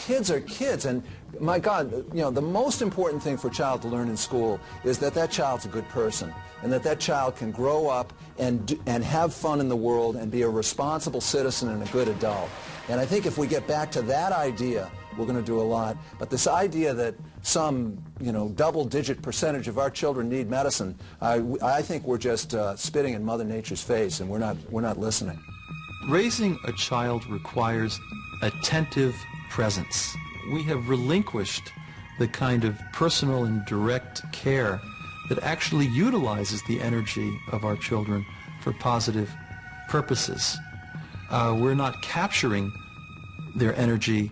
kids are kids, and my God, you know, the most important thing for a child to learn in school is that that child's a good person, and that that child can grow up and have fun in the world and be a responsible citizen and a good adult. And I think if we get back to that idea, we're going to do a lot. But this idea that some, you know, double-digit percentage of our children need medicine, I think we're just spitting in Mother Nature's face, and we're not listening. Raising a child requires attentive presence. We have relinquished the kind of personal and direct care that actually utilizes the energy of our children for positive purposes. We're not capturing their energy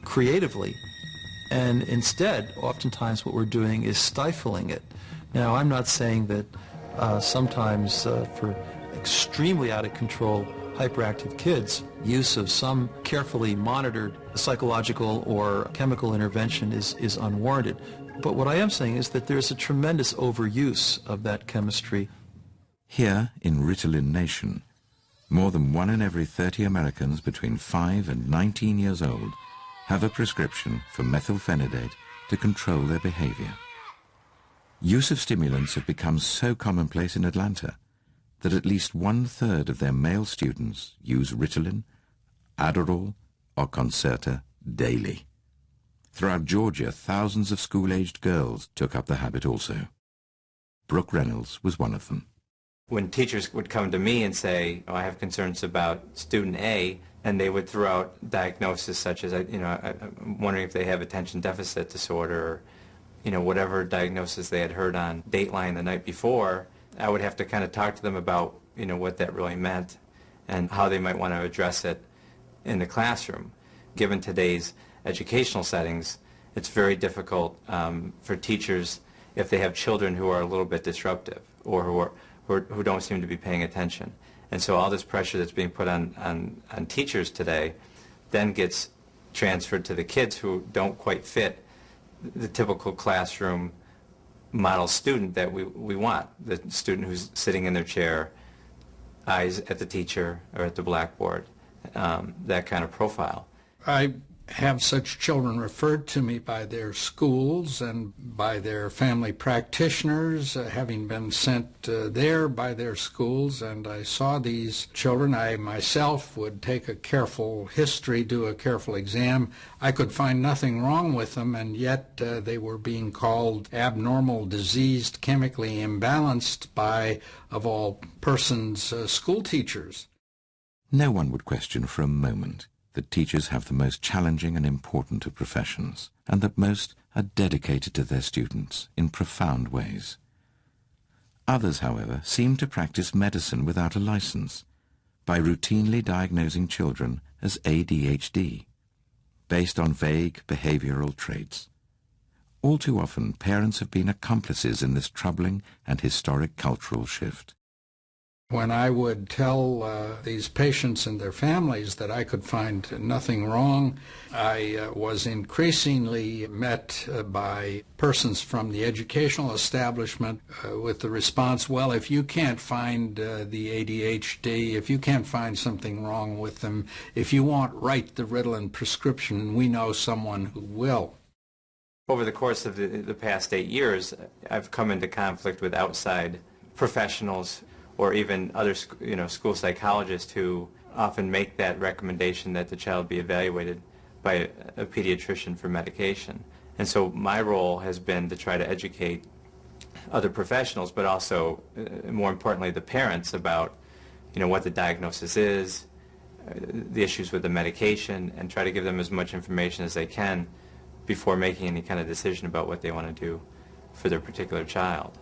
creatively, and instead, oftentimes what we're doing is stifling it. Now, I'm not saying that sometimes for extremely out of control hyperactive kids, use of some carefully monitored psychological or chemical intervention is unwarranted. But what I am saying is that there's a tremendous overuse of that chemistry. Here in Ritalin Nation, more than 1 in every 30 Americans between 5 and 19 years old have a prescription for methylphenidate to control their behavior. Use of stimulants have become so commonplace in Atlanta that at least 1/3 of their male students use Ritalin, Adderall, or Concerta daily. Throughout Georgia, thousands of school-aged girls took up the habit also. Brooke Reynolds was one of them. When teachers would come to me and say, oh, I have concerns about student A, and they would throw out diagnoses such as, I'm wondering if they have attention deficit disorder, or, whatever diagnosis they had heard on Dateline the night before, I would have to kind of talk to them about, what that really meant and how they might want to address it in the classroom. Given today's educational settings, it's very difficult for teachers if they have children who are a little bit disruptive or who don't seem to be paying attention. And so all this pressure that's being put on teachers today then gets transferred to the kids who don't quite fit the typical classroom model student that we want, the student who's sitting in their chair, eyes at the teacher or at the blackboard, that kind of profile. I have such children referred to me by their schools and by their family practitioners, having been sent there by their schools, and I saw these children. I myself would take a careful history, do a careful exam. I could find nothing wrong with them, and yet they were being called abnormal, diseased, chemically imbalanced by, of all persons, school teachers. No one would question for a moment that teachers have the most challenging and important of professions, and that most are dedicated to their students in profound ways. Others, however, seem to practice medicine without a license by routinely diagnosing children as ADHD, based on vague behavioral traits. All too often, parents have been accomplices in this troubling and historic cultural shift. When I would tell these patients and their families that I could find nothing wrong, I was increasingly met by persons from the educational establishment with the response, well, if you can't find the ADHD, if you can't find something wrong with them, if you won't write the Ritalin prescription, we know someone who will. Over the course of the past 8 years, I've come into conflict with outside professionals or even other school psychologists who often make that recommendation that the child be evaluated by a pediatrician for medication. And so my role has been to try to educate other professionals, but also, more importantly, the parents about what the diagnosis is, the issues with the medication, and try to give them as much information as they can before making any kind of decision about what they want to do for their particular child.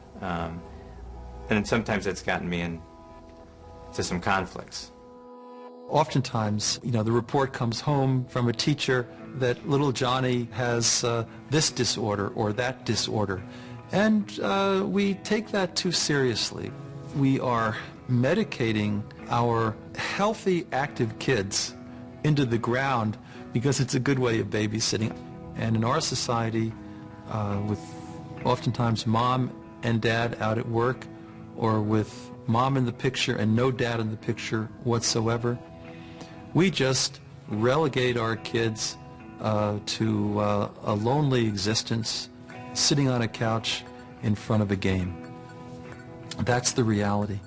And sometimes that's gotten me into some conflicts. Oftentimes, the report comes home from a teacher that little Johnny has this disorder or that disorder. And we take that too seriously. We are medicating our healthy, active kids into the ground because it's a good way of babysitting. And in our society, with oftentimes mom and dad out at work, or with mom in the picture and no dad in the picture whatsoever, we just relegate our kids to a lonely existence, sitting on a couch in front of a game. That's the reality.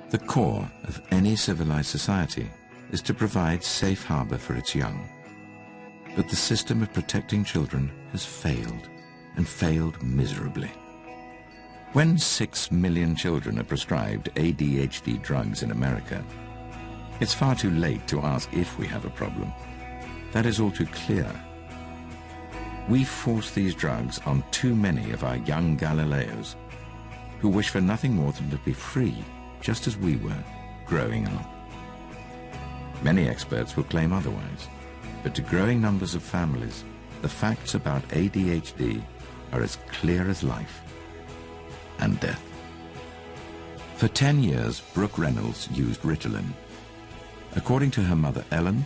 The core of any civilized society is to provide safe harbor for its young. But the system of protecting children has failed, and failed miserably. When 6 million children are prescribed ADHD drugs in America, it's far too late to ask if we have a problem. That is all too clear. We force these drugs on too many of our young Galileos, who wish for nothing more than to be free, just as we were, growing up. Many experts will claim otherwise, but to growing numbers of families, the facts about ADHD are as clear as life and death. For 10 years, Brooke Reynolds used Ritalin. According to her mother, Ellen,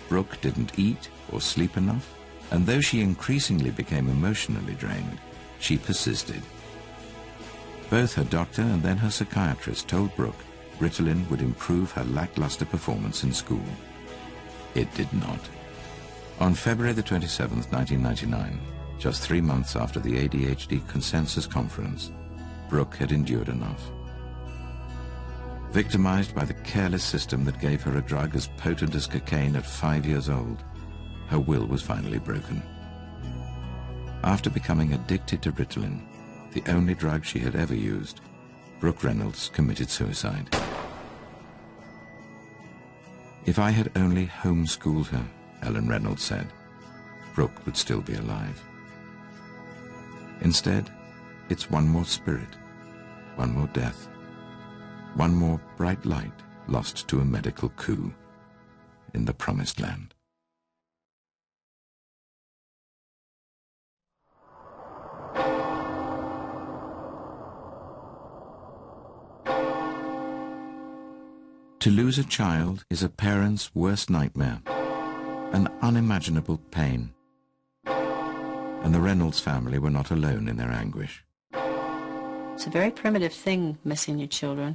Brooke didn't eat or sleep enough, and though she increasingly became emotionally drained, she persisted. Both her doctor and then her psychiatrist told Brooke Ritalin would improve her lackluster performance in school. It did not. On February the 27th, 1999, just 3 months after the ADHD Consensus Conference, Brooke had endured enough. Victimized by the careless system that gave her a drug as potent as cocaine at 5 years old, her will was finally broken. After becoming addicted to Ritalin, the only drug she had ever used, Brooke Reynolds committed suicide. If I had only homeschooled her, Ellen Reynolds said, Brooke would still be alive. Instead, it's one more spirit, one more death, one more bright light lost to a medical coup in the promised land. To lose a child is a parent's worst nightmare, an unimaginable pain. And the Reynolds family were not alone in their anguish. It's a very primitive thing, missing your children.